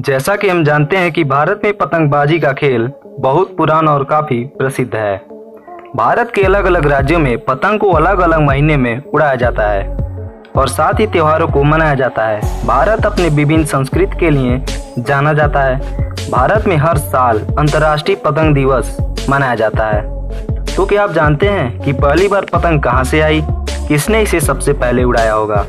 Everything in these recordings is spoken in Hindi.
जैसा कि हम जानते हैं कि भारत में पतंगबाजी का खेल बहुत पुराना और काफी प्रसिद्ध है। भारत के अलग अलग राज्यों में पतंग को अलग अलग महीने में उड़ाया जाता है और साथ ही त्योहारों को मनाया जाता है। भारत अपने विभिन्न संस्कृति के लिए जाना जाता है। भारत में हर साल अंतर्राष्ट्रीय पतंग दिवस मनाया जाता है। तो क्या आप जानते हैं कि पहली बार पतंग कहां से आई, किसने इसे सबसे पहले उड़ाया होगा?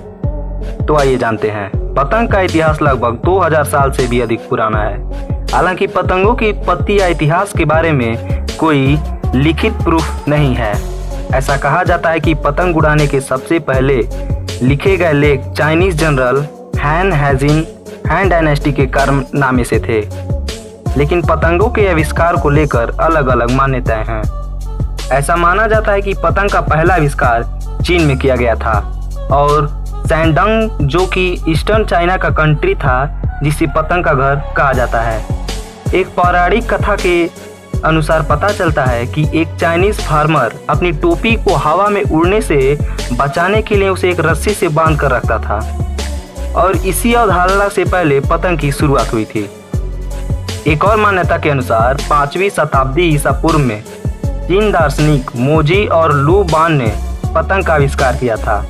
तो आइए जानते हैं। पतंग का इतिहास लगभग 2000 साल से भी अधिक पुराना है। हालांकि पतंगों की उत्पत्ति या इतिहास के बारे में कोई लिखित प्रूफ नहीं है। ऐसा कहा जाता है कि पतंग उड़ाने के सबसे पहले लिखे गए लेख चाइनीज जनरल हैन हैजिन हैन डायनेस्टी के कारनामे से थे, लेकिन पतंगों के आविष्कार को लेकर अलग अलग मान्यताएं हैं। ऐसा माना जाता है कि पतंग का पहला आविष्कार चीन में किया गया था और सैंडंग, जो कि ईस्टर्न चाइना का कंट्री था, जिसे पतंग का घर कहा जाता है। एक पौराणिक कथा के अनुसार पता चलता है कि एक चाइनीज फार्मर अपनी टोपी को हवा में उड़ने से बचाने के लिए उसे एक रस्सी से बांध कर रखता था और इसी अवधारणा से पहले पतंग की शुरुआत हुई थी। एक और मान्यता के अनुसार 5वीं शताब्दी ईसा पूर्व में चीन दार्शनिक मोजी और लू बान ने पतंग का आविष्कार किया था।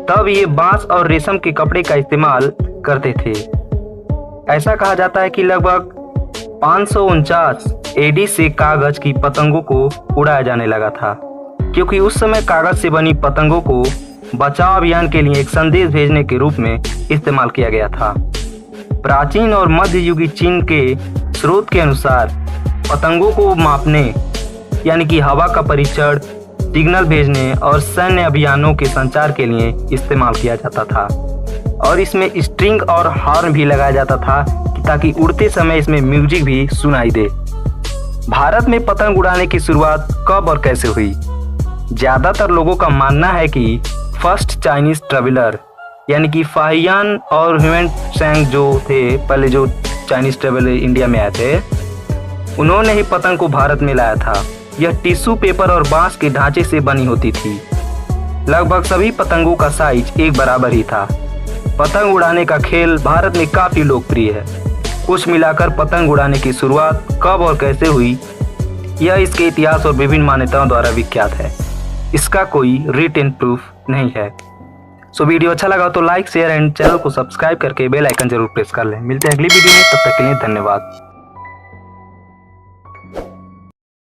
तब ये बांस और रेशम के कपड़े का इस्तेमाल करते थे। ऐसा कहा जाता है कि लगभग 549 एडी से कागज की पतंगों को उड़ाया जाने लगा था, क्योंकि उस समय कागज से बनी पतंगों को बचाव अभियान के लिए एक संदेश भेजने के रूप में इस्तेमाल किया गया था। प्राचीन और मध्ययुगीन चीन के स्रोत के अनुसार पतंगों को मापने, यानी कि हवा का परीक्षण, सिग्नल भेजने और सैन्य अभियानों के संचार के लिए इस्तेमाल किया जाता था और इसमें स्ट्रिंग और हॉर्न भी लगाया जाता था ताकि उड़ते समय इसमें म्यूजिक भी सुनाई दे। भारत में पतंग उड़ाने की शुरुआत कब और कैसे हुई? ज्यादातर लोगों का मानना है कि फर्स्ट चाइनीज ट्रेवलर यानी कि फाहियान और ह्यूएन त्सांग जो थे, पहले जो चाइनीज ट्रेवलर इंडिया में आए थे, उन्होंने ही पतंग को भारत में लाया था। यह टिश्यू पेपर और बांस के ढांचे से बनी होती थी। लगभग सभी पतंगों का साइज एक बराबर ही था। पतंग उड़ाने का खेल भारत में काफी लोकप्रिय है। कुछ मिलाकर पतंग उड़ाने की शुरुआत कब और कैसे हुई, यह इसके इतिहास और विभिन्न मान्यताओं द्वारा विख्यात है। इसका कोई रिटन प्रूफ नहीं है। सो वीडियो अच्छा लगा तो लाइक, शेयर एंड चैनल को सब्सक्राइब करके बेल आइकन जरूर प्रेस कर लें। मिलते हैं अगली वीडियो में, तब तक के लिए धन्यवाद।